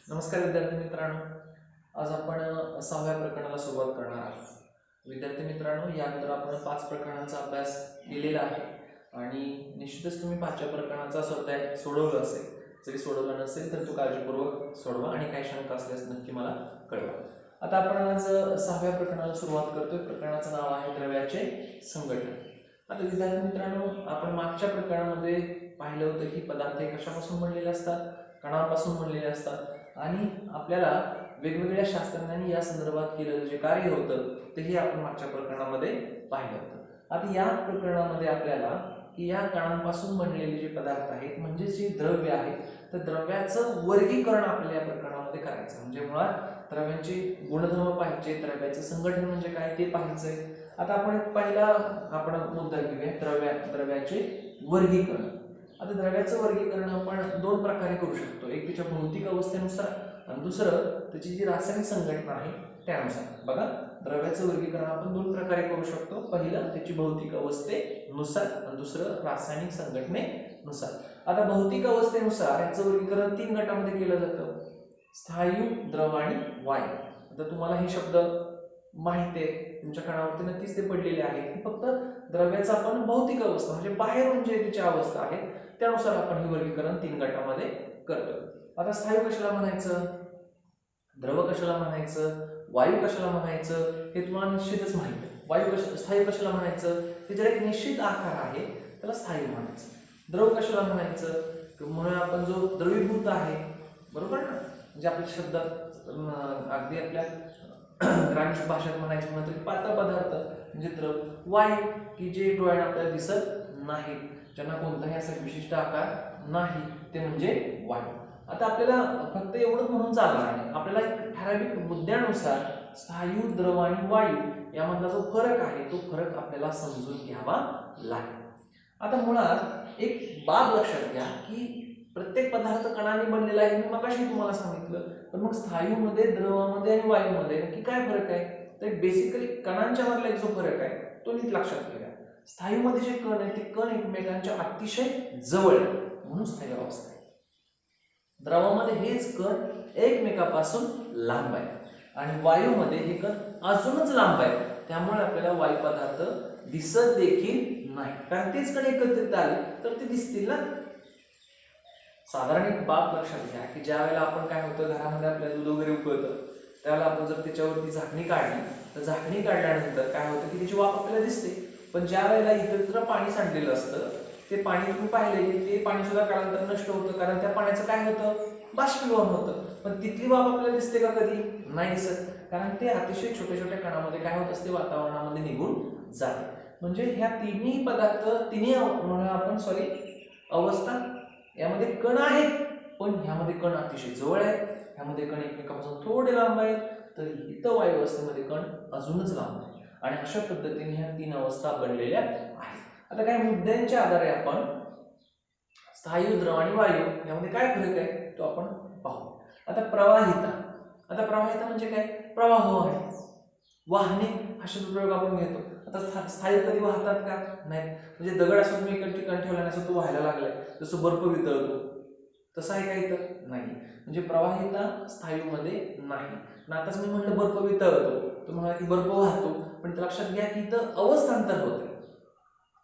नमस्कार विद्यार्थी मित्रांनो, आज आपण 6व्या प्रकरणाला सुरुवात करणार आहोत. विद्यार्थी मित्रांनो, यानंतर आपण 5 प्रकरणांचा अभ्यास केलेला आहे आणि निश्चितच तुम्ही 5व्या प्रकरणाचा स्वाध्याय सोडवलं असेल. जरी सोडवलं नसेल तर तो काळजीपूर्वक सोडवा आणि काही शंका असल्यास नक्की मला कळवा. आता आपण आज 6व्या प्रकरणाला सुरुवात करतोय. प्रकरणाचं नाव आहे द्रव्याचे संघटन. आता विद्यार्थी मित्रांनो, आपण मागच्या प्रकरणामध्ये पाहिलं होतं की पदार्थ हे कशापासून बनलेले असतात, कणांपासून बनलेले असतात आणि आपल्याला वेगवेगळ्या शास्त्रज्ञांनी या संदर्भात केलेलं जे कार्य होतं तेही आपण मागच्या प्रकरणामध्ये पाहिलं होतं. आता या प्रकरणामध्ये आपल्याला की या कणांपासून बनलेले जे पदार्थ आहेत म्हणजे जे द्रव्य आहे तर द्रव्याचं वर्गीकरण आपल्याला या प्रकरणामध्ये करायचं. म्हणजे मुळात द्रव्यांचे गुणधर्म पाहिजे, द्रव्याचं संघटन म्हणजे काय ते पाहायचंय. आता आपण पहिला मुद्दा घेऊया, द्रव्याचे वर्गीकरण. आता द्रव्याचं वर्गीकरण आपण दोन प्रकारे करू शकतो. एक त्याच्या भौतिक अवस्थेनुसार आणि दुसरं त्याची जी रासायनिक संघटना आहे त्यानुसार. बघा, द्रव्याचं वर्गीकरण आपण दोन प्रकारे करू शकतो. पहिलं त्याची भौतिक अवस्थेनुसार आणि दुसरं रासायनिक संघटनेनुसार. आता भौतिक अवस्थेनुसार याचं वर्गीकरण 3 गटामध्ये केलं जातं: स्थायू, द्रव आणि वायू. आता तुम्हाला हे शब्द माहिती आहे, तुमच्या कानावरती नक्कीच ते पडलेले आहेत. फक्त द्रव्याचा आपण भौतिक अवस्था म्हणजे बाहेरून जे तिची अवस्था आहे त्यानुसार आपण हे वर्गीकरण 3 गटामध्ये करतो. आता स्थायू कशाला म्हणायचं, द्रव कशाला म्हणायचं, वायू कशाला म्हणायचं हे तुम्हाला निश्चितच माहिती आहे. स्थायू कशाला म्हणायचं, त्याच्यावर एक निश्चित आकार आहे त्याला स्थायू म्हणायचं. द्रव कशाला म्हणायचं, म्हणून आपण जो द्रवीभूत आहे, बरोबर ना, म्हणजे आपल्या शब्दात अगदी आपल्या ग्रामीण भाषेत म्हणायचं म्हणलं तरी पातळ पदार्थ म्हणजे द्रव. वायू की जे डोळ्याने आपल्याला दिसत नाहीत, ज्यांना कोणताही असा विशिष्ट आकार नाही, ते म्हणजे वायू. आता आपल्याला फक्त एवढंच म्हणून चालणार नाही, आपल्याला एक ठराविक मुद्द्यानुसार स्थायू, द्रव आणि वायू यामधला जो फरक आहे तो फरक आपल्याला समजून घ्यावा लागेल. आता मुळात एक बाब लक्षात घ्या की प्रत्येक पदार्थ कणाने बनलेला आहे, मी मगाशी तुम्हाला सांगितलं. पण मग स्थायूमध्ये, द्रवामध्ये आणि वायूमध्ये नक्की काय फरक आहे, तर बेसिकली कणांच्या मधला एक जो फरक आहे तो नीट लक्षात घ्या. स्थायूमध्ये जे कण आहेत ते कण एकमेकांच्या अतिशय जवळ आहेत म्हणून स्थायू अवस्था आहे. द्रवामध्ये हेच कण एकमेकापासून लांब आहे आणि वायूमध्ये हे कण अजूनच लांब आहे, त्यामुळे आपल्याला वायू पदार्थ दिसत देखील नाही. कारण तेच कण एकत्रित आले तर ते दिसतील ना. साधारण एक बाब लक्षात घ्या की ज्या वेळेला आपण काय होतं, घरामध्ये आपल्याला दूध वगैरे उकळतं त्यावेळेला आपण जर त्याच्यावरती झाकणी काढली तर झाकणी काढल्यानंतर काय होतं की त्याची वाफ आपल्याला दिसते. पण ज्या वेळेला इतर पाणी सांडलेलं असतं ते पाणी तुम्ही पाहिले की ते पाणी सुद्धा कालांतर नष्ट होतं, कारण त्या पाण्याचं काय होतं, बाष्पीभवन होतं. पण तिथली वाफ आपल्याला दिसते का, कधी नाही दिसत, कारण ते अतिशय छोट्या छोट्या कणामध्ये काय होत असते, वातावरणामध्ये निघून जाते. म्हणजे ह्या तिन्ही पदार्थ, तिन्ही अवस्था यामध्ये कण आहेत, पण ह्यामध्ये कण अतिशय जवळ आहेत, ह्यामध्ये कण एकमेकांपासून थोडे लांब आहेत, तर इथं वायू अवस्थेमध्ये कण अजूनच लांब आहेत. आणि अशा पद्धतीने ह्या 3 अवस्था बनलेल्या आहेत. आता काही मुद्द्यांच्या आधारे आपण स्थायू, द्रव आणि वायू यामध्ये काय फरक आहे तो आपण पाहू. आता प्रवाहिता. आता प्रवाहिता म्हणजे काय, प्रवाह आहे, वाहने हा शब्दप्रयोग आपण घेतो. आता स्थायू कधी वाहतात का, नाही. म्हणजे दगड असं तुम्ही एका ठिकाणी ठेवला असं तो व्हायला लागलाय, जसं बर्फ वितळतो तसं आहे काही तर नाही. म्हणजे प्रवाहिता स्थायूमध्ये नाही. ना आताच मी म्हटलं बर्फ वितळतो, तो म्हणाला की बर्फ वाहतो, पण लक्षात घ्या की इथं अवस्थांतर होते,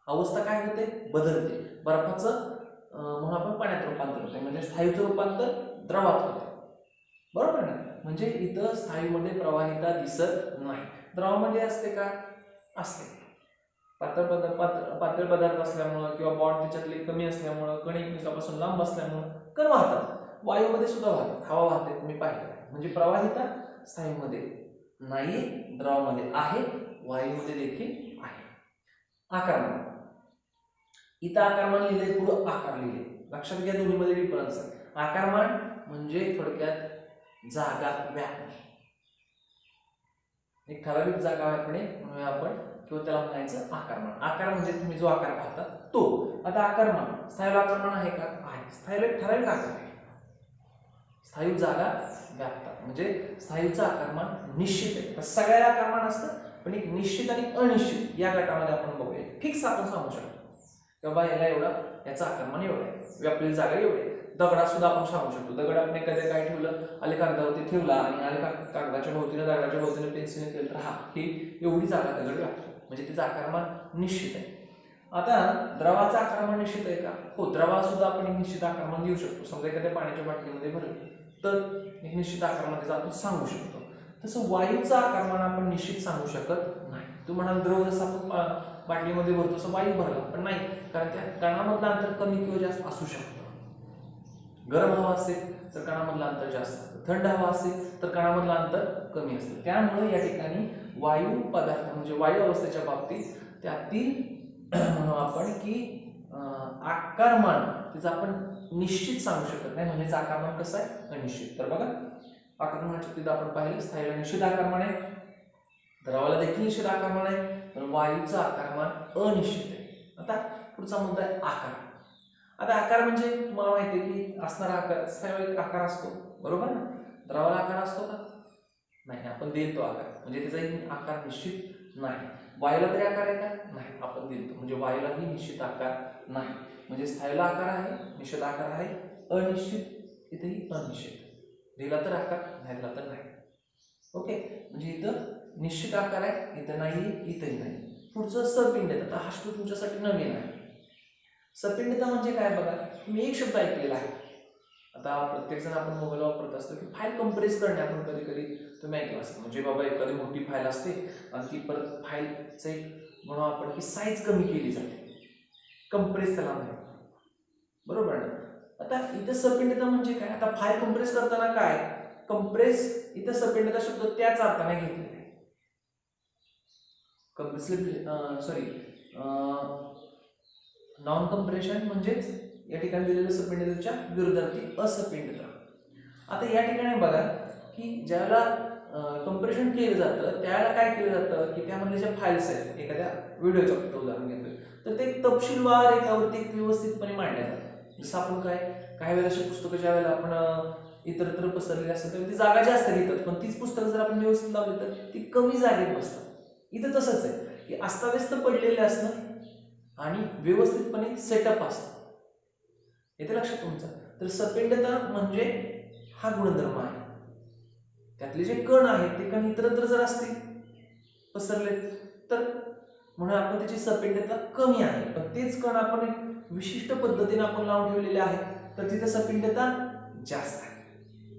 अवस्था काय होते, बदलते. बर्फाचं म्हणून आपण पाण्यात रूपांतर होते, म्हणजे स्थायूचं रूपांतर द्रवात होते, बरोबर ना. म्हणजे इथं स्थायूमध्ये प्रवाहिता दिसत नाही. द्रवामध्ये असते का, असते. पातळ पदार्थ असल्यामुळं किंवा बॉन्ड त्याच्यातले कमी असल्यामुळं, कण एकमेकापासून लांब असल्यामुळं कण वाहतात. वायूमध्ये सुद्धा वाहतात, हवा वाहते, तुम्ही पाहिलं. म्हणजे प्रवाहिता स्थायूमध्ये नाही, द्रवामध्ये आहे, वायूमध्ये देखील आहे. आकारमान. इथं आकारमान लिहिले, पुढं आकार लिहिले, लक्षात घ्या दोन्हीमध्ये डिफरन्स आहे. आकारमान म्हणजे थोडक्यात जागा व्यापणे, एक ठराविक जागा व्यापणे म्हणूया आपण, किंवा त्याला म्हणायचं आकारमान. आकार म्हणजे तुम्ही जो आकार पाहता तो. आता आकारमान, स्थायूला आकारमान आहे का, आहे. स्थायूला एक ठराविक आकार आहे, स्थायू जागा व्यापतात, म्हणजे स्थायूचं आकारमान निश्चित आहे. तर सगळ्याला आकारमान असतं, पण एक निश्चित आणि अनिश्चित या गटामध्ये आपण बघूया. फिक्स आपण सांगू शकतो की बाबा याला एवढा, याचा आकारमान एवढा आहे, व्यापलेली जागा एवढी आहे. दगडात सुद्धा आपण सांगू शकतो. दगड आपण एखाद्या काय ठेवलं, आले कागदावरती ठेवला आणि आले कागदाच्या भोवतीने दगडाच्या भोवतीने पेन्सिलने केलं तर हा ही एवढी जागा दगड लागतो, म्हणजे त्याचं आकारमान निश्चित आहे. आता द्रवाचं आकारमान निश्चित आहे का? हो, द्रवा सुद्धा आपण एक निश्चित आकारमान देऊ शकतो. समजा एखाद्या पाण्याच्या बाटलीमध्ये भरलं तर एक निश्चित आकारमान आपण सांगू शकतो. तसं वायूचं आकारमान आपण निश्चित सांगू शकत नाही. तू म्हणाल द्रव जसं आपण बाटलीमध्ये भरतो तसं वायू भरला, पण नाही, कारण त्या कणामधलं अंतर कमी किंवा जास्त असू शकतं. गरम हवा असेल तर कणामधलं अंतर जास्त असतं, थंड हवा असेल तर कणामधलं अंतर कमी असतं. त्यामुळे या ठिकाणी वायू पदार्थ म्हणजे वायू अवस्थेच्या बाबतीत त्यातील म्हणू आपण की आकारमान त्याचं आपण निश्चित सांगू शकत नाही, म्हणजे आकारमान कसं आहे, अनिश्चित. तर बघा, आकारमानाच्या बाबतीत आपण पाहिलं स्थायूला निश्चित आकारमान आहे, द्रवाला देखील निश्चित आकारमान आहे, पण वायूचं आकारमान अनिश्चित आहे. आता पुढचा मुद्दा आहे आकार. आता आकार म्हणजे तुम्हाला माहिती आहे की असणारा आकार, स्थायूला एक आकार असतो, बरोबर ना? द्रवाला आकार असतो का? नाही, आपण देतो आकार, म्हणजे त्याचा आकार निश्चित नाही. वायूला तरी आकार आहे का? नाही, आपण देतो, म्हणजे वायूलाही निश्चित आकार नाही. म्हणजे स्थायूला आकार आहे, निश्चित आकार आहे, अनिश्चित इथेही अनिश्चित. दिला तर आकार, नाही दिला तर नाही. ओके, म्हणजे इथं निश्चित आकार आहे, इथं नाही, इथंही नाही. पुढचं सपिंडता. हा शब्द तुमच्यासाठी नवीन आहे. सपिंडता म्हणजे काय बघा, तुम्ही एक शब्द ऐकलेला आहे. आता प्रत्येक जण आपण मोबाईल वापरत असतो की फाईल कंप्रेस करणे, आपण कधी कधी तुम्ही ऐकलं असेल. म्हणजे बाबा एखादी मोठी फाईल असते आणि ती परत फाईलचं एक म्हणू आपण की साईज कमी केली जाते, कंप्रेस त्याला म्हणतात, बरोबर ना? आता इथं सपिंडता म्हणजे काय? आता फाईल कंप्रेस करताना काय कंप्रेस, इथं सपिंडता शब्द त्याच अर्थाने घेतलेला आहे. नॉन कंप्रेशन म्हणजेच या ठिकाणी दिलेल्या सपिंडतेच्या विरुद्धार्थी असपिंडता. आता या ठिकाणी बघा की ज्याला कंप्रेशन केलं जातं त्याला काय केलं जातं की त्यामधले ज्या फाईल्स आहेत, एखाद्या व्हिडिओचं उदाहरण घेतोय तर ते तपशीलवार एकावरती व्यवस्थितपणे मांडल्या जातात. जसं आपण काही वेळेला अशी पुस्तकं ज्या वेळेला आपण इतरत्र पसरलेली असतात तर ती जागा जास्त घेतात, पण तीच पुस्तकं जर आपण व्यवस्थित लावली तर ती कमी जागेत बसतात. इथं तसंच आहे की अस्ताव्यस्त पडलेले असणं आणि व्यवस्थितपणे सेटअप असतं. येते लक्षात तुमचं? तर सपिंडता म्हणजे हा गुणधर्म आहे. त्यातले जे कण आहेत ते कण इतरत्र जर असतील पसरले तर म्हणून आपण त्याची सपिंडता कमी आहे, पण तेच कण आपण एक विशिष्ट पद्धतीने आपण लावून ठेवलेले आहेत तर तिथे सपिंडता जास्त आहे.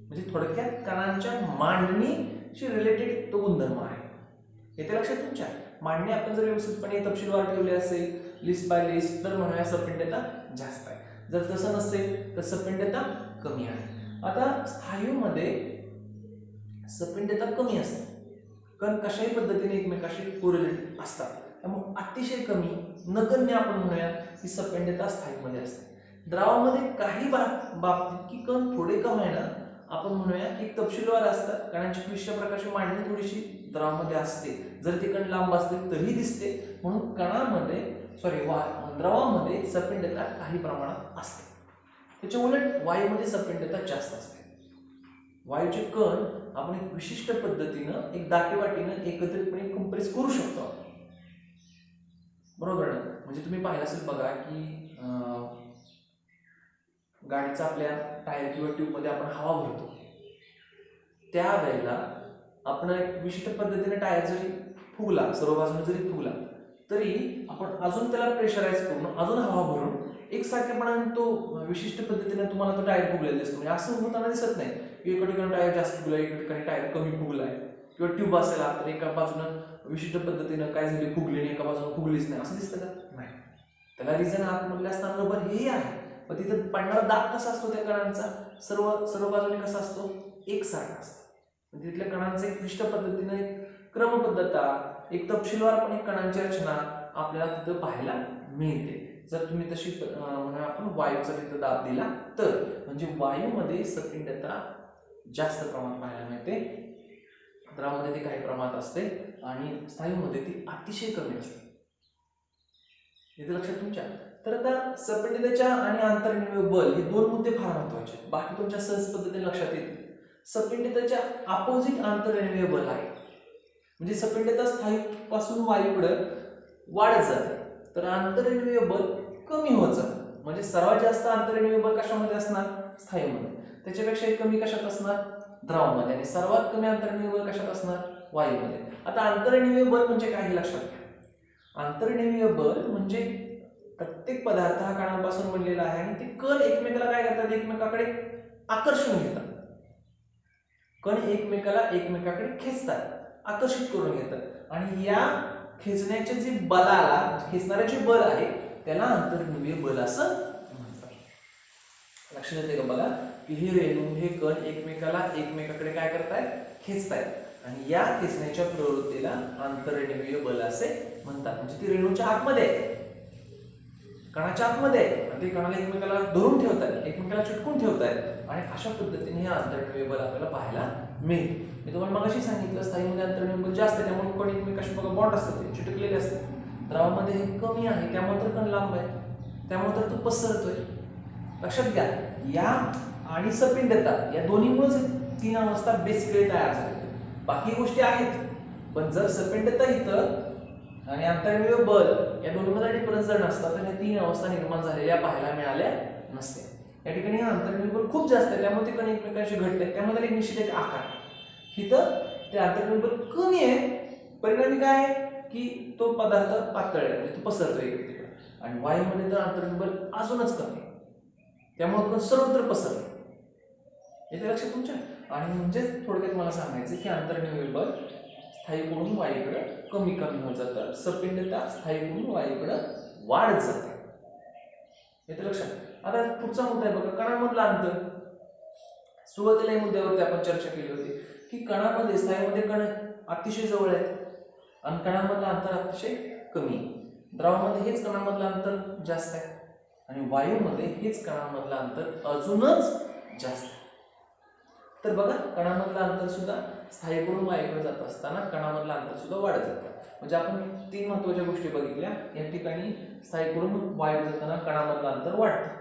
म्हणजे थोडक्यात कणांच्या मांडणीशी रिलेटेड तो गुणधर्म आहे. येते लक्षात तुमच्या? मांडणी आपण जर व्यवस्थितपणे तपशीलवार ठेवली असेल, लिस्ट बाय लिस्ट, तर म्हणूया सपिंडता जास्त आहे. जर तसं नसेल तर सपिंडता कमी आहे. आता स्थायूमध्ये सपिंडता कमी असते, कारण कशाही पद्धतीने एकमेकाशी कोरिलेटेड असतात, त्यामुळे अतिशय कमी नगण्य आपण म्हणूया की सपिंडता स्थायूमध्ये असते. द्रावामध्ये काही बाबतीत की कण थोडे कमी आहे ना, आपण म्हणूया की तपशीलवार असतात, कणांची विशिष्ट प्रकारची मांडणी थोडीशी द्रावामध्ये असते. जर ते कण लांब असतील तरी दिसते, म्हणून कणामध्ये द्रवामध्ये सपिंडता काही प्रमाणात असते. त्याच्या उलट वायूमध्ये सपिंडता जास्त असते. वायूचे कण आपण एक विशिष्ट पद्धतीनं एक दाटीवाटीनं एकत्रितपणे कंप्रेस करू शकतो, बरोबर ना? म्हणजे तुम्ही पाहिलं असेल बघा की गाडीचा आपल्या टायर किंवा ट्यूब मध्ये आपण हवा भरतो, त्यावेळेला आपण एक विशिष्ट पद्धतीने टायर जरी फुगला, सर्व बाजूने जरी फुगला, तरी आपण अजून त्याला प्रेशराईज करून अजून हवा भरून एकसारखेपणाने तो विशिष्ट पद्धतीने तुम्हाला तो टायर फुगलेला दिसतो. म्हणजे असं होताना दिसत नाही की एका ठिकाणी टायर जास्त फुगलाय, एका ठिकाणी टायर कमी फुगलाय, किंवा ट्यूब असेल तर एका बाजूनं विशिष्ट पद्धतीनं काय झाली फुगली आणि एका बाजूने फुगलीच नाही, असं दिसतं का? नाही. त्याला रिझन आतमधले असताना बरोबर हेही आहे, पण तिथे पडणारा दाब कसा असतो त्या कणांचा सर्व बाजूने कसा असतो? एकसारखा असतो. तिथल्या कणांचं एक विशिष्ट पद्धतीने एक क्रमबद्धता, एक तपशीलवारपणे कणांची रचना आपल्याला तिथं पाहायला मिळते. जर तुम्ही तशी म्हणून आपण वायूचा तिथं दाब दिला तर, म्हणजे वायूमध्ये सपिंडता जास्त प्रमाणात पाहायला मिळते, द्रवामध्ये ती काही प्रमाणात असते आणि स्थायूमध्ये ती अतिशय कमी असते. इथे लक्षात तुमच्या? तर आता सपिंडतेच्या आणि आंतरनिर्मित बल हे दोन मुद्दे फार महत्वाचे आहेत, बाकी तुमच्या सहज पद्धतीने लक्षात येतील. सपिंडतेच्या अपोजिट आंतरनिर्मित बल आहे, म्हणजे सपिंडता स्थायूपासून वायूकडे वाढत जाते तर आंतरनिर्मित बल कमी होत जातं. म्हणजे सर्वात जास्त आंतरनिर्मित बल कशामध्ये असणार? स्थायूमध्ये, त्याच्यापेक्षा एक कमी कशात असणार? द्रवामध्ये. आणि सर्वात कमी अंतर्निहित बल कशात असणार? वायूमध्ये. आता अंतर्निहित बल म्हणजे काय हे लक्षात घ्या. अंतर्निहित बल म्हणजे प्रत्येक पदार्थ हा कणांपासून बनलेला आहे आणि ते कण एकमेकाला काय करतात? एकमेकाकडे आकर्षून घेतात. कण एकमेकाकडे खेचतात, आकर्षित करून घेतात आणि या खेचण्याचे जे बलाला, खेचणारे जे बल आहे त्याला अंतर्निहित बल असं म्हणतात. लक्षात येते का बघा की हे रेणू, हे कण एकमेकाकडे काय करतायत? खेचतायत आणि या खेचण्याच्या प्रवृत्तीला अंतर्निहित बल असे म्हणतात. म्हणजे ती रेणूच्या आतमध्ये आहे, कणाच्या आतमध्ये आहे आणि ते कणाला एकमेकाला धरून ठेवतात, एकमेकाला चिटकून ठेवतात आणि अशा पद्धतीने हे अंतर्निहित बल आपल्याला पाहायला मिळते. मी तुम्हाला मगाशी सांगितलं स्थायूमध्ये अंतर्निहित बल जास्त आहे, त्यामुळे कण एकमेकाशी बघा बॉन्ड असतात, ते चिटकलेले असतात. द्रवामध्ये हे कमी आहे, त्यामुळे तर कण लांब आहे, त्यामुळे तर तो पसरतोय. लक्षात घ्या, या आणि सपिंडता या दोन्हीमुळेच तीन अवस्था बेसिकली तयार झाल्या. बाकी गोष्टी आहेत, पण जर सपिंडता इथं आणि अंतर्निहित बल या दोन्हीमध्ये डिफरन्स जर नसता तर या तीन अवस्था निर्माण झालेल्या पाहायला मिळाल्या नसत्या. या ठिकाणी अंतर्निहित बल खूप जास्त आहे, त्यामुळे ते कण एकमेकांशी घडतात, त्यामुळे त्याला एक निश्चित एक आकार. इथं ते अंतर्निहित बल कमी आहे, परिणामी काय आहे की तो पदार्थ पातळ आहे, म्हणजे तो पसरतो इकडे तिकडे. आणि वायूमध्ये तर अंतर्निहित बल अजूनच कमी आहे, त्यामुळे कण सर्वत्र पसरतो. येते लक्षात तुमच्या? आणि म्हणजे थोडक्यात मला सांगायचं की अंतर्निहित बल स्थायीकडून वायूकडे कमी होत जातं, सपिंडता स्थायीकडून वायूकडे वाढत जाते. येते लक्षात? आता पुढचा मुद्दा आहे बघा, कणामधला अंतर. सुरुवातीला या मुद्द्यावरती आपण चर्चा केली होती की कणामध्ये, स्थायूमध्ये कण अतिशय जवळ आहेत आणि कणामधलं अंतर अतिशय कमी आहे. द्रवामध्ये हेच कणामधलं अंतर जास्त आहे आणि वायूमध्ये हेच कणामधलं अंतर अजूनच जास्त आहे. तर बघा, कणामधलं अंतर सुद्धा स्थायीकडून वायूकडे जात असताना कणामधलं अंतर सुद्धा वाढत जातं. म्हणजे आपण तीन महत्त्वाच्या गोष्टी बघितल्या. या ठिकाणी स्थायीकडून वायूकडे जाताना कणामधलं अंतर वाढतं,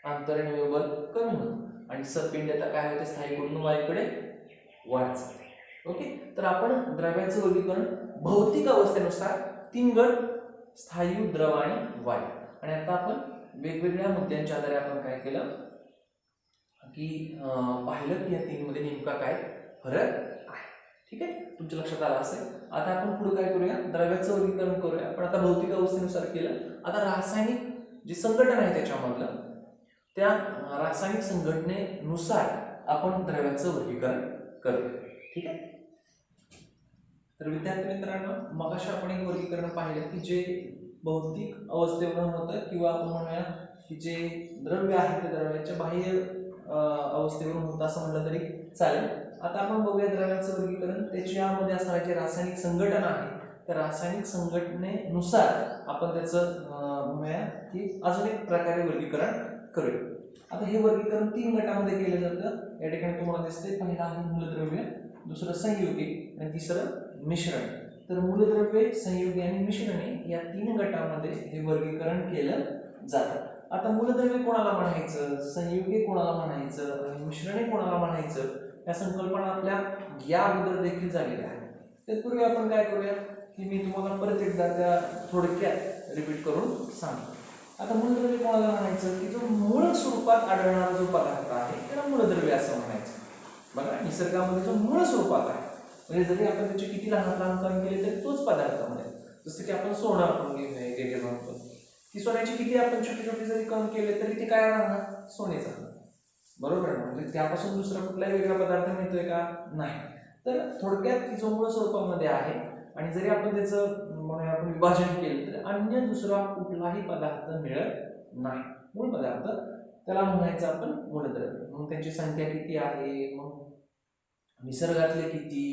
अंतर्निहित बल कमी होतं आणि सपिंडता काय होते? स्थायीकडून वायूकडे वाढत जाते. ओके, तर आपण द्रव्याचं वर्गीकरण भौतिक अवस्थेनुसार तीन गट, स्थायू, द्रव आणि वायू. आणि आता आपण वेगवेगळ्या मुद्द्यांच्या आधारे आपण काय केलं की पाहिलं की या तीन मध्ये नेमका काय फरक आहे. ठीक आहे, तुमच्या लक्षात आलं असेल. आता आपण पुढे काय करूया? द्रव्याचं वर्गीकरण करूया. आपण आता भौतिक अवस्थेनुसार केलं. आता रासायनिक जे संघटन आहे त्याच्यामधलं, त्या रासायनिक संघटनेनुसार आपण द्रव्याचं वर्गीकरण करूया. ठीक आहे. तर विद्यार्थी मित्रांनो, मगाशी आपण एक वर्गीकरण पाहिलं की जे भौतिक अवस्थेवरून होतं, किंवा आपण म्हणूया की जे द्रव्य आहे त्या द्रव्याच्या बाह्य अवस्थेवरून होतं असं म्हटलं तरी चालेल. आता आपण बघूया द्रव्याचं वर्गीकरण. त्याच्यामध्ये असणारे जे रासायनिक संघटन आहे त्या रासायनिक संघटनेनुसार आपण त्याचं म्हणूया की अजून एक प्रकारे वर्गीकरण करूया. आता हे वर्गीकरण तीन गटामध्ये केलं जातं. या ठिकाणी तुम्हाला दिसते, पहिला आहे मूलद्रव्य, दुसरं संयुगे आणि तिसरं मिश्रण. तर मूलद्रव्ये, संयुगे आणि मिश्रणे या तीन गटामध्ये हे वर्गीकरण केलं जातं. आता मूलद्रव्य कोणाला म्हणायचं, संयुगे कोणाला म्हणायचं आणि मिश्रणे कोणाला म्हणायचं, या संकल्पना आपल्या या अगोदर देखील झालेल्या आहेत. तत्पूर्वी आपण काय करूया की मी तुम्हाला परत एकदा त्या थोडक्यात रिपीट करून सांगतो. आता मूलद्रव्य कोणाला म्हणायचं की जो मूळ स्वरूपात आढळणारा जो पदार्थ आहे त्याला मूलद्रव्य असं म्हणायचं. बघा, निसर्गामध्ये जो मूळ स्वरूपात आहे, म्हणजे जरी आपण त्याचे किती लहान लहान कण केले तरी तोच पदार्थ मिळेल. जसं की आपण सोनं आपण घेतले म्हणतो की सोन्याची किती आपण छोटे छोटे जरी कण केले तरी ते काय राहणार? सोनेच राहणार. बरोबर आहे. म्हणजे त्यापासून दुसरा कुठलाही वेगळा पदार्थ मिळतोय का? नाही. तर थोडक्यात जो मूळ स्वरूपामध्ये आहे आणि जरी आपण त्याचं म्हणूया आपण विभाजन केलं तर अन्य दुसरा कुठलाही पदार्थ मिळत नाही. मूळ पदार्थ त्याला म्हणायचं आपण मूलद्रव्य. मग त्याची संख्या किती आहे, मग निसर्गातले किती,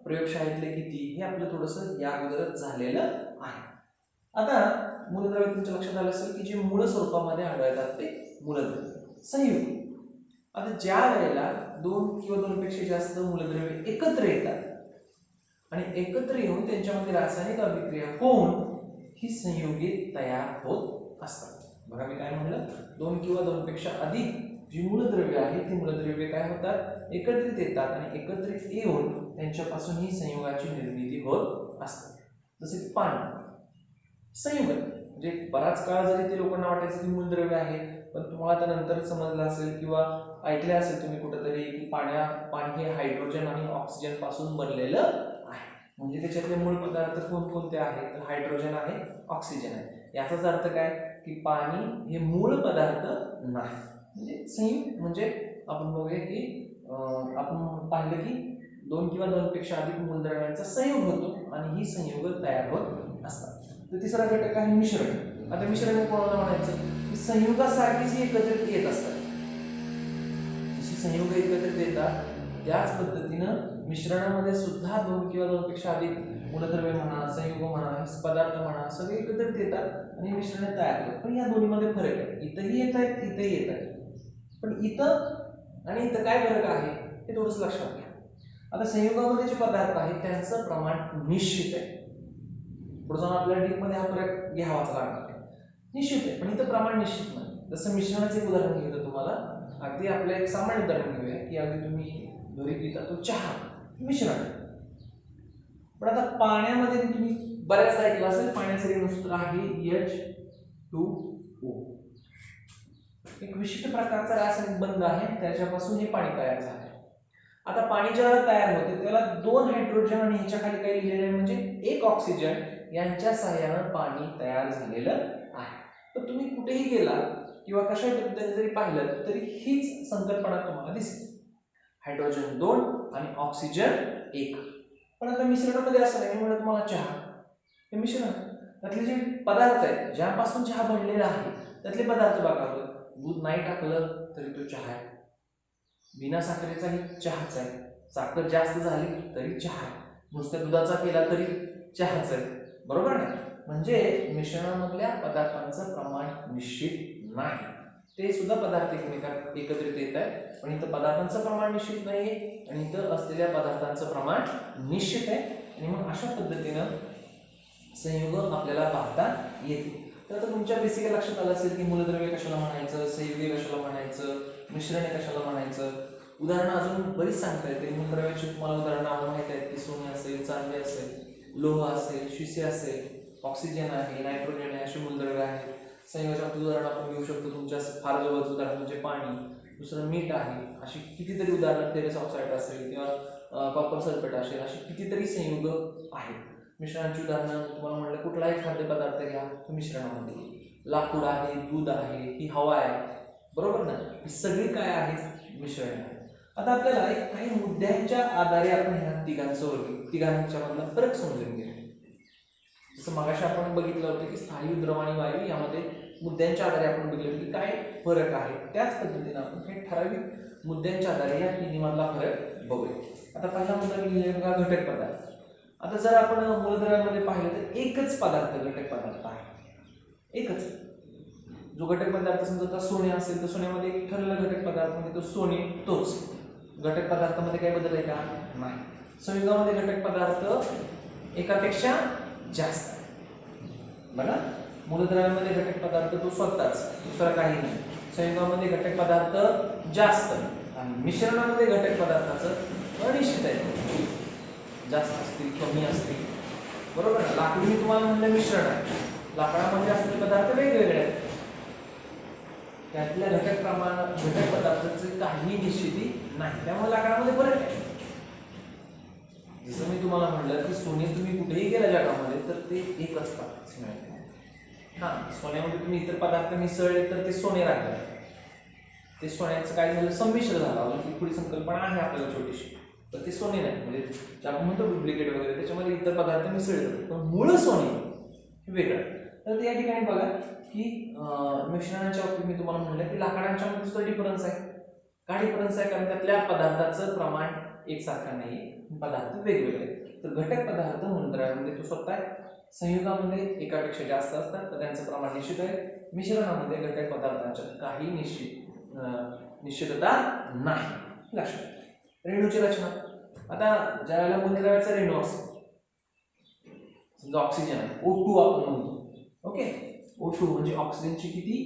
प्रयोगशाळेतले किती, हे आपलं थोडंसं या अगोदरच झालेलं आहे. आता मूलद्रव्य तुमच्या लक्षात आलं असेल की जे मूळ स्वरूपामध्ये आढळतात ते मूलद्रव्य. संयुग, आता ज्या वेळेला दोन किंवा दोनपेक्षा जास्त मूलद्रव्ये एकत्र येतात आणि एकत्र येऊन त्यांच्यामध्ये रासायनिक अभिक्रिया होऊन ही संयुगे तयार होत असतात. बघा, मी काय म्हणलं, दोन किंवा दोनपेक्षा अधिक जी मूलद्रव्ये आहेत ती मूलद्रव्ये काय होतात? एकत्रित येतात आणि एकत्रित येऊन त्यांच्यापासून ही संयुगाची निर्मिती होत असते. जसे की पाणी संयुग, म्हणजे बराच काळ जरी ते लोकांना वाटायचं की मूलद्रव्य आहे पण तुम्हाला आता नंतर समजलं असेल किंवा ऐकले असेल तुम्ही कुठेतरी की पाणी हे हायड्रोजन आणि ऑक्सिजन पासून बनलेलं आहे. म्हणजे त्याच्यातले मूळ पदार्थ कोणकोणते आहेत तर हायड्रोजन आहे, ऑक्सिजन आहे. याचाच अर्थ काय की पाणी हे मूळ पदार्थ नाही. म्हणजे संयुग म्हणजे आपण बघूया की आपण पाहिलं की दोन किंवा दोनपेक्षा अधिक मूलद्रव्यांचा संयोग होतो आणि ही संयोग तयार होत असतात. तर तिसरा घटक आहे मिश्रण. आता मिश्रण कोणाला म्हणायचं की संयुगासारखीच एकत्रित येत असतात. जशी संयुग एकत्रित येतात त्याच पद्धतीनं मिश्रणामध्ये सुद्धा दोन किंवा दोनपेक्षा अधिक मूलद्रव्य म्हणा, संयुग म्हणा, पदार्थ म्हणा सगळे एकत्रित येतात आणि मिश्रण तयार होतात. पण या दोन्हीमध्ये फरक आहे. इथंही येत आहेत, इथंही येत आहेत. पण इथं आणि इथं काय फरक आहे हे थोडंसं लक्षात घ्या. आता संयुगामध्ये जे पदार्थ आहेत त्यांचं प्रमाण निश्चित आहे. पुढे जाऊन आपल्याला डीप मध्ये हा फरक घ्यावाच लागणार आहे. निश्चित आहे पण इथं प्रमाण निश्चित नाही. जसं मिश्रणाचं एक उदाहरण घेतो तुम्हाला, अगदी आपलं एक सामान्य उदाहरण घेऊया की अगदी तुम्ही घरी पिता तो चहा मिश्रण. पण आता पाण्यामध्ये तुम्ही बऱ्याचदा ऐकलं असेल पाण्याचे रेणूसूत्र आहे H2O. एक विशिष्ट प्रकारचा रासायनिक बंध आहे त्याच्यापासून हे पाणी तयार झालं. आता पाणी जेव्हा तयार होते त्याला दोन हायड्रोजन आणि ह्याच्या खाली काही लिहिलेलं आहे म्हणजे एक ऑक्सिजन यांच्या सहाय्याने पाणी तयार झालेलं आहे. तर तुम्ही कुठेही गेला किंवा कशा पद्धतीने जरी पाहिलं तरी हीच संकल्पना तुम्हाला दिसेल. हायड्रोजन 2 आणि ऑक्सिजन 1. पण आता मिश्रणामध्ये असं नाही. म्हणजे तुम्हाला चहा हे मिश्रण त्यातले जे पदार्थ आहेत ज्यापासून चहा बनलेला आहे त्यातले पदार्थ बघा. दूध नाही टाकलं तरी तो चहा आहे, बिना साखरेचाही चहाच आहे, साखर जास्त झाली तरी चहा आहे, नुसत्या दुधाचा केला तरी चहाच आहे, बरोबर ना. म्हणजे मिश्रणामधल्या पदार्थांचं प्रमाण निश्चित नाही. ते सुद्धा पदार्थ एकमेकात एकत्रित येत आहेत पण इथं पदार्थांचं प्रमाण निश्चित नाहीये आणि इथं असलेल्या पदार्थांचं प्रमाण निश्चित आहे. आणि मग अशा पद्धतीनं संयोग आपल्याला पाहता येते. तर आता तुमच्या बेसिक लक्षात आलं असेल की मूलद्रव्य कशाला म्हणायचं, संयुगे कशाला म्हणायचं, मिश्रणे कशाला म्हणायचं. उदाहरणं अजून बरीच सांगता येते. मूलद्रव्याची तुम्हाला उदाहरणं माहिती आहेत की सोने असेल, चांदी असेल, लोह असेल, शिसे असेल, ऑक्सिजन आहे, नायट्रोजन आहे, अशी मूलद्रव्य आहेत. संयोगाचं उदाहरण आपण घेऊ शकतो तुमच्या फार जवळचं उदाहरण म्हणजे पाणी, दुसरं मीठ आहे. अशी कितीतरी उदाहरणं फेरस ऑक्साईड असेल किंवा कॉपर सल्फेट असेल, अशी कितीतरी संयुग आहेत. मिश्रणाची उदाहरणं तुम्हाला म्हटलं कुठलाही खाद्यपदार्थ घ्या तो मिश्रणामध्ये, लाकूड आहे, दूध आहे, ही हवा आहे, बरोबर ना. ही सगळी काय आहेत मिश्रण आहे. आता आपल्याला एक काही मुद्द्यांच्या आधारे आपण ह्या तिघांच्या मधला फरक समजून घेऊ. जसं मगाशी आपण बघितलं होतं की स्थायू, द्रव आणि वायू यामध्ये मुद्द्यांच्या आधारे आपण बघितलं की काय फरक आहे. त्याच पद्धतीने आपण काही ठराविक मुद्द्यांच्या आधारे या तिन्हीमधला फरक बघूया. आता पहिला मुद्दा लिहिलेला घटक पदार्थ. आता जर आपण मूलद्रव्यामध्ये पाहिलं तर एकच पदार्थ घटक पदार्थ आहे, एकच. जो घटक पदार्थ समजा सोने असेल तर सोन्यामध्ये एक ठरलेला घटक पदार्थ म्हणजे तो सोने तोच. घटक पदार्थामध्ये काही बदल आहे का? नाही. संयुगामध्ये घटक पदार्थ एकापेक्षा जास्त आहे बघा. मूलद्रव्यामध्ये घटक पदार्थ तो स्वतःच, दुसरा काही नाही. संयुगामध्ये घटक पदार्थ जास्त आणि मिश्रणामध्ये घटक पदार्थाचं अनिश्चित आहे, जास्त असतील कमी असतील, बरोबर ना. लाकूड मी तुम्हाला म्हणलं मिश्रण आहे, लाकडामध्ये असलेले पदार्थ वेगवेगळे आहेत, त्यातल्या घटक पदार्थांची काही निश्चिती नाही, त्यामुळे लाकडामध्ये फरक आहे. जसं मी तुम्हाला म्हटलं की सोने तुम्ही कुठेही गेला जगामध्ये तर ते एकच पदार्थ मिळते. हा, सोन्यामध्ये तुम्ही इतर पदार्थ मिसळले तर ते सोने राहते, ते सोन्याचं काय झालं संमिश्र झालं. अजून ती पुढे संकल्पना आहे आपल्याला छोटीशी, तर ते सोने नाही. म्हणजे जे आपण म्हणतो डुप्लिकेट वगैरे त्याच्यामध्ये इतर पदार्थ मिसळले जातात पण मूळ सोने हे वेगळं. तर या ठिकाणी बघा की मिश्रणाच्या बाबतीत मी तुम्हाला म्हटलं की लाकडांच्या मध्ये सुद्धा डिफरन्स आहे. काय डिफरन्स आहे? कारण त्यातल्या पदार्थाचं प्रमाण एकसारखं नाही, पदार्थ वेगवेगळे. तर घटक पदार्थ मूलद्रव्यामध्ये तो स्वतः आहे, संयुगामध्ये एकापेक्षा जास्त असतात तर त्यांचं प्रमाण निश्चित आहे. मिश्रणामध्ये घटक पदार्थांच्या काही निश्चितता नाही. लक्षात. रेणूची रचना. आता ज्यावेळेला मूलद्रव्याचा रेणू असतो समजा ऑक्सिजन O2 आपण म्हणतो, ओके. O2 म्हणजे ऑक्सिजनची किती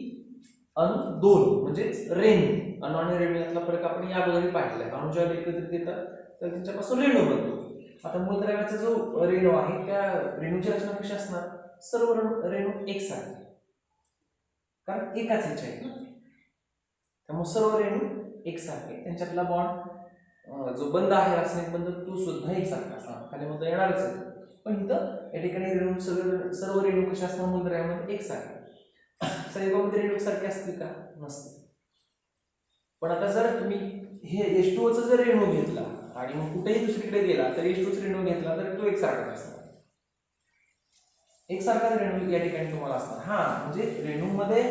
अणू? 2 म्हणजेच रेणू. अणू आणि रेणू यातला फरक आपण या अगोदर पाहिला. अणू ज्यावेळेला एकत्रित येतात तर त्यांच्यापासून रेणू बनतो. आता मूलद्रव्याचा जो रेणू आहे त्या रेणूची रचना कशी असणार? सर्व रेणू एकसारखी, कारण एकाच ह्याच्या आहेत ना. त्यामुळे सर्व रेणू एकसारखे, त्यांच्यातला बॉन्ड जो बंध आहे रासायनिक बंध तो सुद्धा एकसारखा असणार, खाली मुद्दा येणारच आहे. पण इथं या ठिकाणी रेणू सर्व रेणू कशा असणार मूलद्रव्यामध्ये एकसारखे. संयुगामध्ये रेणू एकसारखे असतील का? नसते. पण आता जर तुम्ही हे H2O चा जर रेणू घेतला आणि मग कुठेही दुसरीकडे गेला तर H2O चा रेणू घेतला तर तो एकसारखाच असणार, एकसारखाच रेणू या ठिकाणी तुम्हाला असणार. हा म्हणजे रेणूमध्ये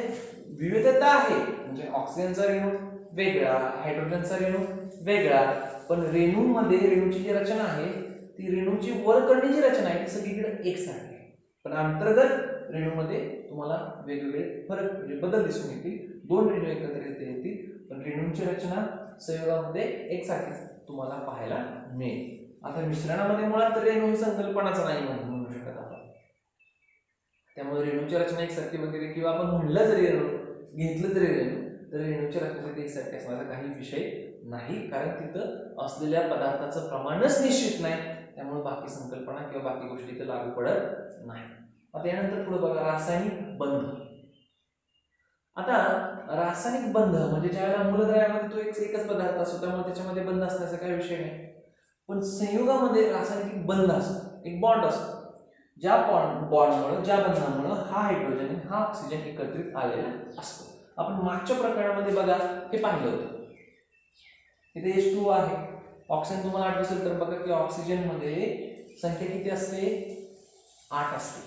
विविधता आहे, म्हणजे ऑक्सिजनचा रेणू वेगळा, हायड्रोजनचा रेणू वेगळा, पण रेणूमध्ये रेणूची जी रचना आहे ती रेणूची वर करण्याची रचना आहे ती सगळीकडे एकसारखी आहे. पण अंतर्गत रेणूमध्ये तुम्हाला वेगवेगळे फरक म्हणजे बदल दिसून येतील. दोन रेणू एकत्र येतील पण रेणूंची रचना संयोगामध्ये एकसारखीच तुम्हाला पाहायला मिळेल. आता मिश्रणामध्ये मुळात रेणू ही संकल्पनाच नाही म्हणू शकत आपण, त्यामुळे रेणूची रचना एकसारखी वगैरे किंवा आपण म्हणलं जरी रेणू घेतलं तरी रेणू तर रेणूची रचना एकसारखी असण्याचा काही विषय नाही, कारण तिथं असलेल्या पदार्थाचं प्रमाणच निश्चित नाही, त्यामुळे बाकी संकल्पना किंवा बाकी गोष्टी इथं लागू पडत नाही. आता यानंतर पुढे बघा रासायनिक बंध. आता रासायनिक बंध म्हणजे ज्यावेळेला मूलद्रव्यामध्ये तो एकच पदार्थ असतो त्यामुळे त्याच्यामध्ये बंध असण्याचा काही विषय नाही, पण संयुगामध्ये रासायनिक बंध असतो, एक बॉन्ड असतो, ज्या बॉन्डमुळे ज्या बंधामुळे हा हायड्रोजन हा ऑक्सिजन एकत्रित आलेला असतो. आपण मागच्या प्रकरणामध्ये बघा हे पाहिलं होतं, इथे H2O आहे, ऑक्सिजन तुम्हाला आठवत असेल तर बघा की ऑक्सिजन मध्ये संख्या किती असते? 8 असते,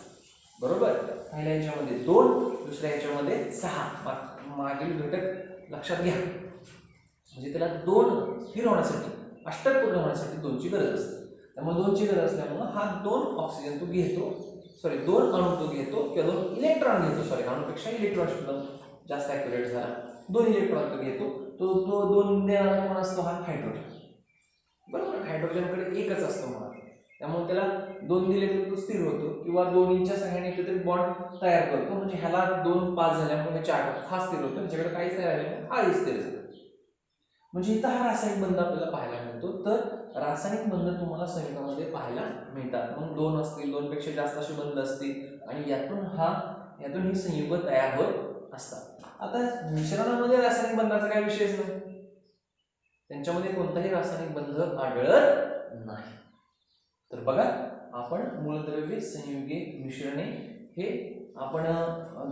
बरोबर. पहिल्या ह्याच्यामध्ये 2, दुसऱ्या ह्याच्यामध्ये 6. मागील घटक लक्षात घ्या, म्हणजे त्याला 2 स्थिर होण्यासाठी अष्टक पूर्ण होण्यासाठी 2ची गरज असते. त्यामुळे 2ची गरज असल्यामुळे हा 2 ऑक्सिजन तो घेतो, 2 अणू तो घेतो किंवा 2 इलेक्ट्रॉन घेतो, अणूपेक्षा इलेक्ट्रॉन शब्द जास्त ॲक्युरेट झाला, 2 इलेक्ट्रॉन तो घेतो. तो 2 देणारा कोण असतो? हा हायड्रोजन, बरोबर. हायड्रोजनकडे एकच असतो म्हणून, त्यामुळे त्याला 2 दिले तर तो स्थिर होतो किंवा दोन्हीच्या सहाय्याने एकत्रित बॉन्ड तयार करतो, म्हणजे ह्याला 2 5 झाल्यामुळे 4 हा स्थिर होतो, त्याच्याकडे काहीच नाही राहिलं हा स्थिर झाला. म्हणजे इथं हा रासायनिक बंध आपल्याला पाहायला मिळतो. तर रासायनिक बंध तुम्हाला संयुगामध्ये पाहायला मिळतात. मग 2 असतील, 2 पेक्षा जास्त असे बंध असतील आणि यातून ही संयुग तयार होत असतात. आता मिश्रणामध्ये रासायनिक बंधाचा काही विषयच नाही, त्यांच्यामध्ये कोणताही रासायनिक बंध आढळत नाही. तर बघा आपण मूलद्रव्ये, संयुगे, मिश्रणे हे आपण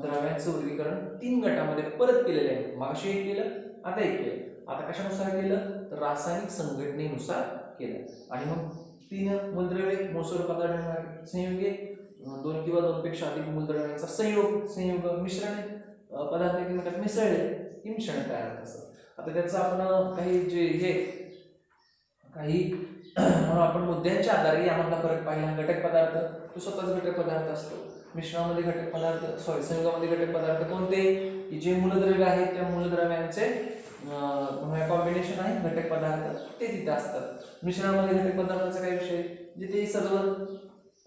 द्रव्यांचं वर्गीकरण 3 गटामध्ये परत केलेले आहे. मागशी एक केलं, आता एक केलं. आता कशानुसार केलं? तर रासायनिक संघटनेनुसार केलं. आणि मग 3 मूलद्रव्ये, मूळस्वरूपात आढळणारे, संयुगे 2 किंवा 2 पेक्षा अधिक मूलद्रव्यांचा संयोग, मिश्रणे पदार्थ एकमेकात मिसळले की मिश्रण तयार होत असतं. आता त्याचं आपण काही म्हणून आपण मुद्द्यांच्या आधारे यामधला फरक पाहिला. घटक पदार्थ तो स्वतःच घटक पदार्थ असतो. मिश्रणामध्ये घटक पदार्थ संयुगामध्ये घटक पदार्थ कोणते? की जे मूलद्रव्य आहेत त्या मूलद्रव्यांचे कॉम्बिनेशन आहे घटक पदार्थ ते तिथे असतात. मिश्रणामध्ये घटक पदार्थाचा काय विषय, जे ते सर्व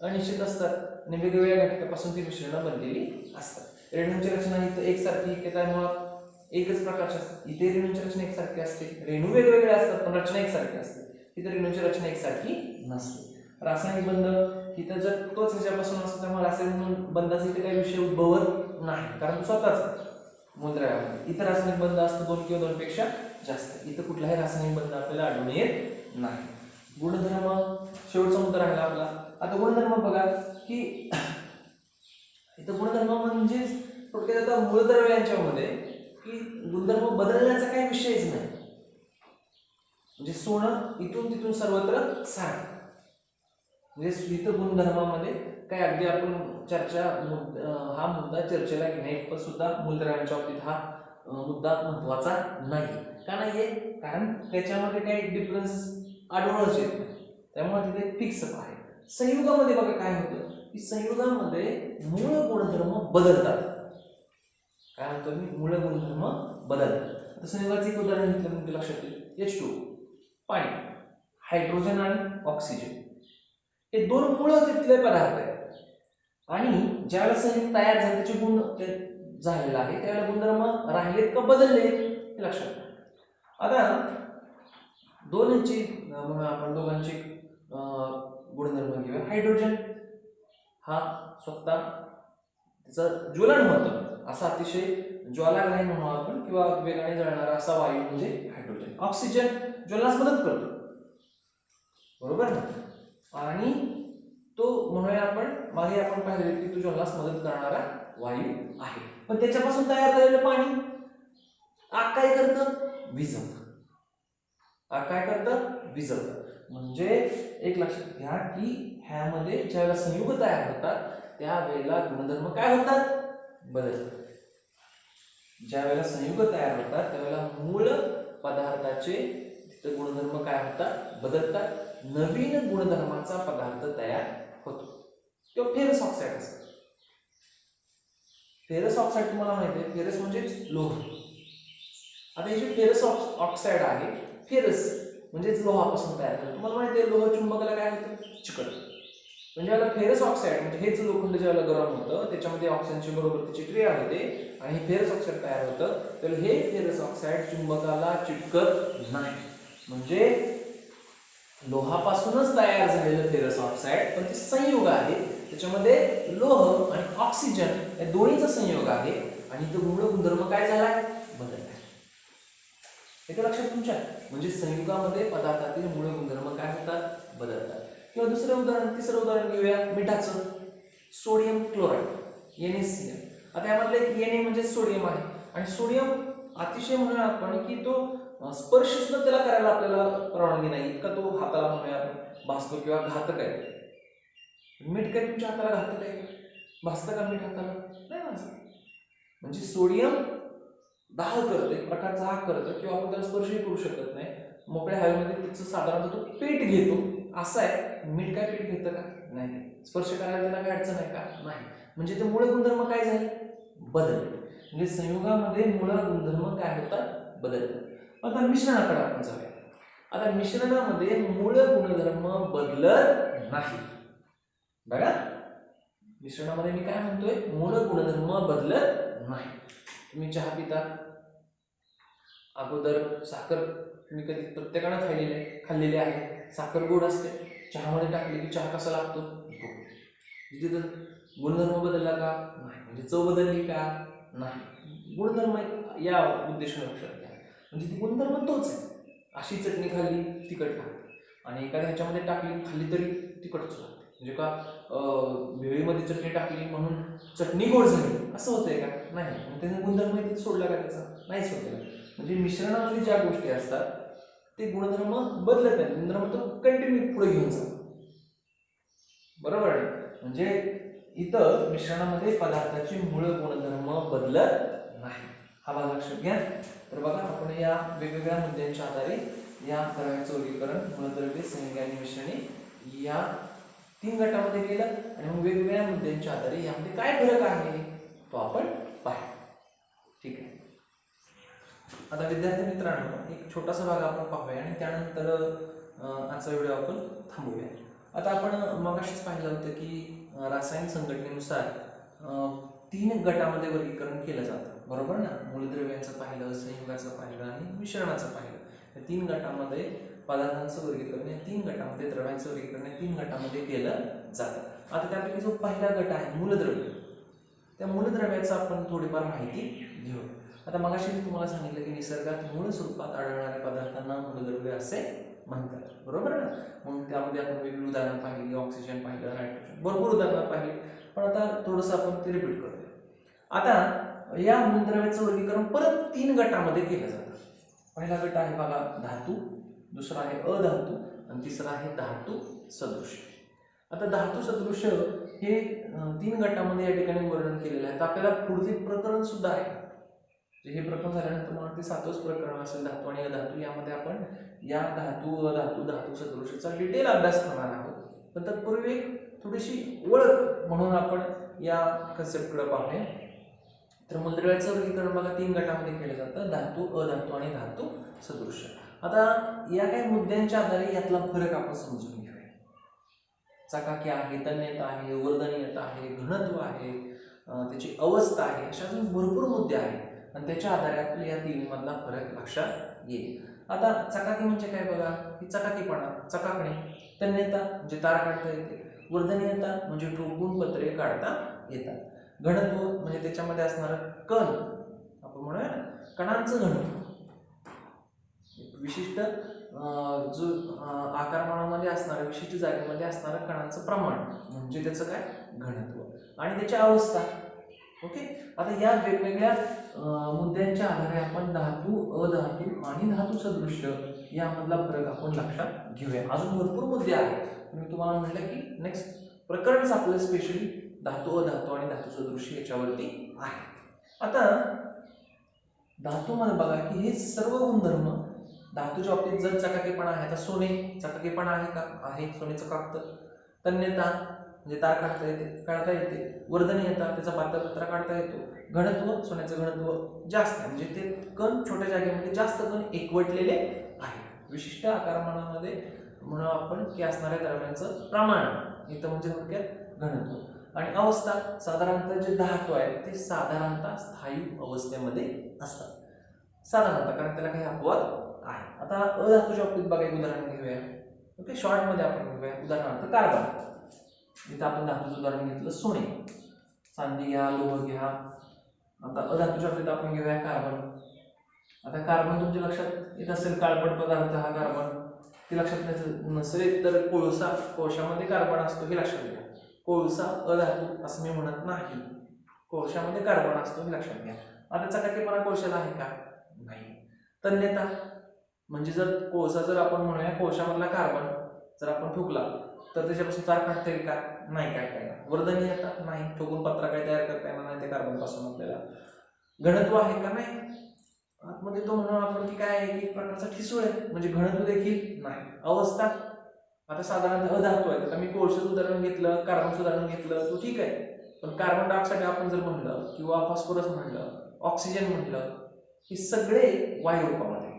अनिश्चित असतात आणि वेगवेगळ्या घटकापासून ती मिश्रणं बनलेली असतात. रेणूंची रचना इथं एकसारखी त्यामुळे एकच प्रकारची असते. इथे रेणूंची रचना एकसारखी असते, रेणू वेगवेगळ्या असतात पण रचना एकसारखी असते. इथे रेणूंची रचना एकसारखी नसते. रासायनिक बंध इथं जर तोच ह्याच्यापासून असतो त्यामुळे रासायनिक बंधाचा इथे काही विषय उद्भवत नाही, कारण स्वतःच मूलद्रव्यामध्ये. इतर रासायनिक बंध असतो 2 किंवा 2 पेक्षा जास्त, इथं कुठलाही रासायनिक बंध आपल्याला आढळून येत नाही. गुणधर्म शेवटचा मुद्दा राहिला आपला. आता गुणधर्म बघा की इथं गुणधर्म म्हणजे थोडक्यात आता मूलद्रव्यांच्यामध्ये की गुणधर्म बदलण्याचा काही विषयच नाही, म्हणजे सोनं इथून तिथून सर्वत्र सारखं. म्हणजे इथं गुणधर्मामध्ये काय अगदी आपण हा मुद्दा चर्चेला घेण्याइतपत सुद्धा मूलद्रव्यांच्या बाबतीत हा मुद्दा महत्वाचा नाही. का नाहीये? कारण त्याच्यामध्ये काही डिफरन्स आढळूनच येत नाही, त्यामुळे तिथे फिक्स आहे. संयुगामध्ये बघा काय होतं की संयुगामध्ये मूळ गुणधर्म बदलतात. काय म्हणतो मी? मूळ गुणधर्म बदलतात. आता संयुगाचं एक उदाहरण घेतलं म्हणजे लक्षात येईल. H2 पाणी, हायड्रोजन आणि ऑक्सिजन हे 2 मूळ तिथले पदार्थ आहेत आणि ज्यावेळेला संयुग तयार झाले त्याचे गुण झालेला आहे त्यावेळेला गुणधर्म राहिलेत का बदलले हे लक्षात घ्या. आता दोन्हीची आपण दोघांची गुणधर्म घेऊया. हायड्रोजन हा स्वतः त्याचं ज्वलन होतं, असा अतिशय ज्वालाग्राही म्हणू आपण किंवा वेगाने जळणारा असा वायू म्हणजे हायड्रोजन. ऑक्सिजन ज्वलनास मदत करतो, बरोबर ना, आणि तो म्हणूया आपण मागे आपण पाहिले की तो ज्वलनास मदत करणारा वायू आहे. पण त्याच्यापासून तयार झालेलं पाणी आग काय करतं? विझवतं. आग काय करतं? विझवतं. म्हणजे एक लक्षात घ्या की ह्यामध्ये ज्यावेळेला संयुग तयार होतात त्यावेळेला गुणधर्म काय होतात? बदलतात. ज्या वेळेला संयुग तयार होतात त्यावेळेला मूळ पदार्थाचे गुणधर्म काय होतात? बदलतात. नवीन गुणधर्माचा पदार्थ तयार होतो. किंवा फेरस ऑक्साईड असतं. फेरस ऑक्साईड तुम्हाला माहिती आहे, फेरस म्हणजे लोह. आता हे जे फेरस ऑक्साईड आहे, फेरस म्हणजेच लोहापासून तयार होतं. तुम्हाला माहिती आहे लोह चुंबकाला काय होतं? चिकटतं. म्हणजे याला फेरस ऑक्साईड म्हणजे हेच लोखंड ज्यावेळेला गरम होतं त्याच्यामध्ये ऑक्सिजनची बरोबरची क्रिया होते आणि फेरस ऑक्साईड तयार होतं. तर हे फेरस ऑक्साईड चुंबकाला चिटकत नाही. म्हणजे लोहापासूनच तयार झालेलं फेरस ऑक्साईड पण ते संयुग आहे, त्याच्यामध्ये लोह आणि ऑक्सिजन या दोन्हीचा संयोग आहे आणि तो मूळ गुणधर्म काय झालाय? बदललाय. हे लक्षात तुमच्या. म्हणजे संयुगामध्ये पदार्थातील मूळ गुणधर्म काय होतात? बदलतात. किंवा दुसरं उदाहरण, तिसरं उदाहरण घेऊया मिठाचं. Sodium chloride NaCl. आता यामधलं एक Na म्हणजे सोडियम आहे आणि सोडियम अतिशय म्हणूया आपण की तो स्पर्श सुद्धा त्याला करायला आपल्याला परवानगी नाही, इतका तो हाताला म्हणूया आपण भासतो किंवा घातक आहे. मीठ काय तुमच्या हाताला घातक आहे? भासतं का मीठ हाताला? नाही भासत. म्हणजे सोडियम दाह करतं, एक प्रकारचा आग करतं किंवा आपण त्याला स्पर्शही करू शकत नाही. मोकळ्या हवेमध्ये त्याचं साधारणतः तो पेट घेतो असं आहे. मीठ काय पेट घेतं का? नाही. स्पर्श करायला त्याला काय अडचण आहे का? नाही. म्हणजे ते मूळ गुणधर्म काय झाले? बदलले. म्हणजे संयुगामध्ये मूळ गुणधर्म काय होतात? बदलतात. आता मिश्रणाकडे आपण जाऊया. आता मिश्रणामध्ये मूळ गुणधर्म बदलत नाही. बघा मिश्रणामध्ये मी काय म्हणतोय? मूळ गुणधर्म बदलत नाही. तुम्ही चहा पिता, अगोदर साखर तुम्ही कधी प्रत्येकानं खाल्लेली आहे. साखर गोड असते. चहामध्ये टाकली की चहा कसा लागतो? तिथे गुणधर्म बदलला का? नाही. म्हणजे चव बदलली का? नाही. गुणधर्म या उद्देशाने लक्षात घ्या. म्हणजे ती गुणधर्म तोच आहे. अशी चटणी खाल्ली तिखट लागते आणि एखाद्या ह्याच्यामध्ये टाकली खाल्ली तरी तिखटच लागते. म्हणजे का भेळीमध्ये चटणी टाकली म्हणून चटणी गोड झाली असं होतंय का? नाही. मग त्याचा गुणधर्म सोडला का त्याचा? नाही सोडला. म्हणजे मिश्रणामध्ये ज्या गोष्टी असतात ते गुणधर्म बदलत नाही. गुणधर्म तो कंटिन्यू पुढे घेऊन जातो. बरोबर आहे. म्हणजे इथं मिश्रणामध्ये पदार्थाचे मूळ गुणधर्म बदलत नाही. हा भाग लक्षात घ्या. तर बघा आपण या वेगवेगळ्या मुद्द्यांच्या आधारे या द्रव्याचं वर्गीकरण मूलद्रव्ये, संयुगे आणि मिश्रणे या 3 गटामध्ये केलं आणि मग वेगवेगळ्या मुद्द्यांच्या आधारे यामध्ये काय फरक आहे तो आपण पाहू. ठीक आहे. आता विद्यार्थी मित्रांनो एक छोटासा भाग आपण पाहूया आणि त्यानंतर आजचा व्हिडिओ आपण थांबवूया. आता आपण मगाशीच पाहिलं होतं की रासायनिक संघटनेनुसार 3 गटामध्ये वर्गीकरण केलं जातं, बरोबर ना. मूलद्रव्यांचं पाहिलं, संयुगाचं पाहिलं आणि मिश्रणाचं पाहिलं. या 3 गटामध्ये पदार्थांचं वर्गीकरण, या 3 गटामध्ये द्रव्यांचं वर्गीकरण, या 3 गटामध्ये केलं जातं. आता त्यापैकी जो पहिला गट आहे मूलद्रव्य, त्या मूलद्रव्याचं आपण थोडीफार माहिती घेऊ. आता मगाशी मी तुम्हाला सांगितलं की निसर्गात मूळ स्वरूपात आढळणाऱ्या पदार्थांना मूलद्रव्य असे म्हणतात, बरोबर ना. मग त्यामध्ये आपण वेगवेगळी उदाहरणं पाहिली, ऑक्सिजन पाहिलं, नायट्रोजन, भरपूर उदाहरणं पाहिली. पण आता थोडंसं आपण ते रिपीट करूया. आता या मूलद्रव्याचं वर्गीकरण परत 3 गटामध्ये केलं जातं. पहिला गट आहे बघा धातू, दुसरा आहे अधातू आणि तिसरा आहे धातू सदृश. आता धातू सदृश हे 3 गटामध्ये या ठिकाणी वर्णन केलेलं आहे. तर आपल्याला पुढचे प्रकरण सुद्धा आहे. हे प्रकरण झाल्यानंतर मला ते 7वंच प्रकरण असेल धातू आणि अधातू. यामध्ये आपण या धातू, अधातू, धातू सदृशचा डिटेल अभ्यास करणार आहोत. पण तत्पूर्वी थोडीशी ओळख म्हणून आपण या कन्सेप्टकडे पाहूया. तर मूलद्रव्याचं वर्गीकरण बघा 3 गटामध्ये केलं जातं, धातू, अधातू आणि धातू सदृश. आता या काही मुद्द्यांच्या आधारे यातला फरक आपण समजून घेऊया. चकाकी आहे, तन्यता आहे, वर्धनीयता आहे, घनत्व आहे, त्याची अवस्था आहे, अशा अजून भरपूर मुद्दे आहेत आणि त्याच्या आधारे आपल्याला या 3 मधला फरक लक्षात येईल. आता चकाकी म्हणजे काय बघा, ही चकाकीपणा, चकाकणे. तन्यता म्हणजे तार काढता येते. वर्धनीयता म्हणजे ठोकून पत्रे काढता येतात. घनत्व म्हणजे त्याच्यामध्ये असणारं कण आपण म्हणूया ना कणांचं घनत्व, विशिष्ट जो आकारमानामध्ये असणारं, विशिष्ट जागेमध्ये असणारं कणांचं प्रमाण म्हणजे त्याचं काय घनत्व आणि त्याची अवस्था. ओके, आता या वेगवेगळ्या मुद्द्यांच्या आधारे आपण धातू, अधातू आणि धातू सदृश्य यामधला फरक आपण लक्षात घेऊया. अजून भरपूर मुद्दे आहेत, मी तुम्हाला म्हटलं की नेक्स्ट प्रकरणच आपलं स्पेशली धातू, अधातू आणि धातू सदृश्य याच्यावरती आहे. आता धातूमध्ये बघा की हे सर्व गुणधर्म धातूच्या बाबतीत जर चकाकीपणा आहे, आता सोने चकाकीपणा आहे का? आहे, सोने चकाकतं. तन्यता म्हणजे तार काढता येते. वर्धनीयता त्याचा पातळ काढता येतो. घनत्व, सोन्याचं घनत्व जास्त आहे, म्हणजे ते कण छोट्या जागेमध्ये जास्त कण एकवटलेले आहे. विशिष्ट आकारमानामध्ये म्हणून आपण की असणाऱ्या द्रव्यांचं प्रमाण इथं म्हणजे थोडक्यात घनत्व आणि अवस्था. साधारणतः जे धातू आहेत ते साधारणतः स्थायी अवस्थेमध्ये असतात, साधारणतः, कारण त्याला काही अपवाद आहे. आता अधातूच्या बाबतीत बघा एक उदाहरण घेऊया. ओके, शॉर्टमध्ये आपण घेऊया उदाहरणार्थ कार्बन. इथं आपण धातूचं उदाहरण घेतलं सोने, चांदी घ्या, लोह घ्या. आता अधातूच्या बाबतीत आपण घेऊया कार्बन. आता कार्बन तुमच्या लक्षात येत असेल, काळपट पदार्थ हा कार्बन. ते लक्षात नसेल तर कोळशामध्ये कार्बन असतो हे लक्षात घ्या. कोळसा अधातू असं मी म्हणत नाही, कोळशामध्ये कार्बन असतो हे लक्षात घ्या. आता चकाकीपणा कोळशाला आहे का? नाही. तन्यता म्हणजे जर कोळसा, जर आपण म्हणूया कोळशामधला कार्बन जर आपण ठोकला तर त्याच्यापासून तार काढता येईल का? नाही काढता येणार. वर्धनीयता नाही, ठोकून पत्रा काही तयार करता येणार नाही त्या कार्बन पासून आपल्याला. घनत्व आहे का? नाही. आतमध्ये तो म्हणून आपण की काय आहे की एक प्रकारचा ठिसूळ आहे, म्हणजे घनत्व देखील नाही. अवस्था, आता साधारणतः अधातू आहे, आता मी कोळशाचं उदाहरण घेतलं, कार्बनचं उदाहरण घेतलं, तो ठीक आहे. पण कार्बन डायऑक्साईड आपण जर म्हणलं किंवा फॉस्फरस म्हणलं, ऑक्सिजन म्हणलं, हे सगळे वायू रूपामध्ये,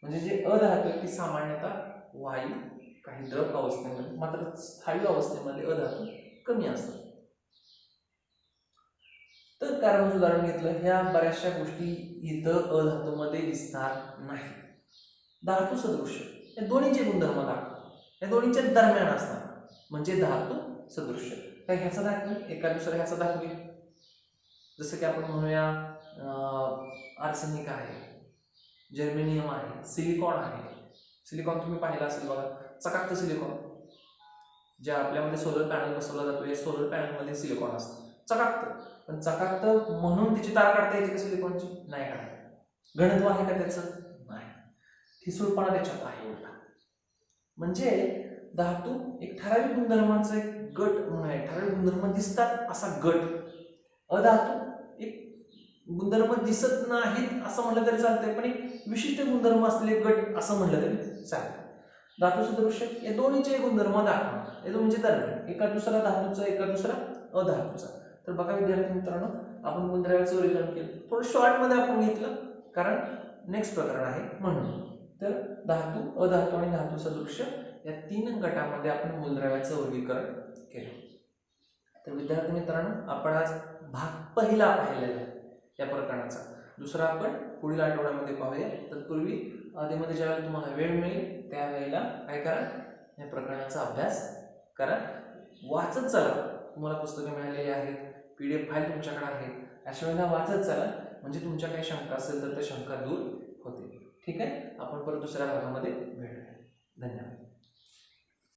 म्हणजे जे अधातू आहे ती सामान्यतः वायू, काही द्रव अवस्थेमध्ये, मात्र स्थायू अवस्थेमध्ये अधातू कमी असतात. तर कार्बनचं उदाहरण घेतलं, ह्या बऱ्याचशा गोष्टी इथं अधातूमध्ये दिसणार नाही. धातू सदृश्य या दोन्हीचे गुणधर्म दाखवतात, या दोन्हीच्या दरम्यान असणार म्हणजे धातू सदृश्य. काय ह्याचा दाखवू, एका दुसऱ्या ह्याचा दाखवू, जसं की आपण म्हणूया आर्सेनिक आहे, जर्मेनियम आहे, सिलिकॉन आहे. सिलिकॉन तुम्ही पाहिलं असेल बघा, चकाकतं सिलिकॉन, जे आपल्यामध्ये सोलर पॅनल बसवला जातो, या सोलर पॅनलमध्ये सिलिकॉन असतं, चकाकतं. पण चकाकतं म्हणून तिची तार काढता येते का सिलिकॉनची? नाही काढता. घनत्व आहे का त्याचं? नाही. ठिसूळपणा त्याच्यात आहे उलटा. म्हणजे धातू एक ठराविक गुणधर्मांचा एक गट म्हणूया, ठराविक गुणधर्म दिसतात असा गट. अधातू एक गुणधर्म दिसत नाहीत असं म्हटलं तरी चालतंय, पण एक विशिष्ट गुणधर्म असलेले गट असं म्हटलं तरी चालतं. धातू सदृश्य या दोन्हीचे गुणधर्म दाखवणार, हे दोन्हीचे दरम्यान, एका दुसरा धातूचा, एका दुसरा अधातूचा. तर बघा विद्यार्थी मित्रांनो, आपण गुणधर्माचं वर्गीकरण केलं, थोडं शॉर्टमध्ये आपण घेतलं कारण नेक्स्ट प्रकरण आहे म्हणून. तर धातू, अधातू आणि धातू सदृश्य या तीन गटामध्ये आपण मूलद्रव्याचं वर्गीकरण केलं. तर विद्यार्थी मित्रांनो, आपण आज भाग पहिला पाहिलेला आहे या प्रकरणाचा. दुसरा आपण पुढील आठवड्यामध्ये पाहूया. तत्पूर्वी आधीमध्ये ज्यावेळेला तुम्हाला वेळ मिळेल त्यावेळेला काय करा, या प्रकरणाचा अभ्यास करा, वाचत चला. तुम्हाला पुस्तकं मिळालेली आहेत, PDF फाईल तुमच्याकडे आहे, अशा वेळेला वाचत चला, म्हणजे तुमच्या काही शंका असेल तर त्या शंका दूर होतील. ठीक आहे, आपण परत दुसऱ्या भागामध्ये भेटूया. धन्यवाद.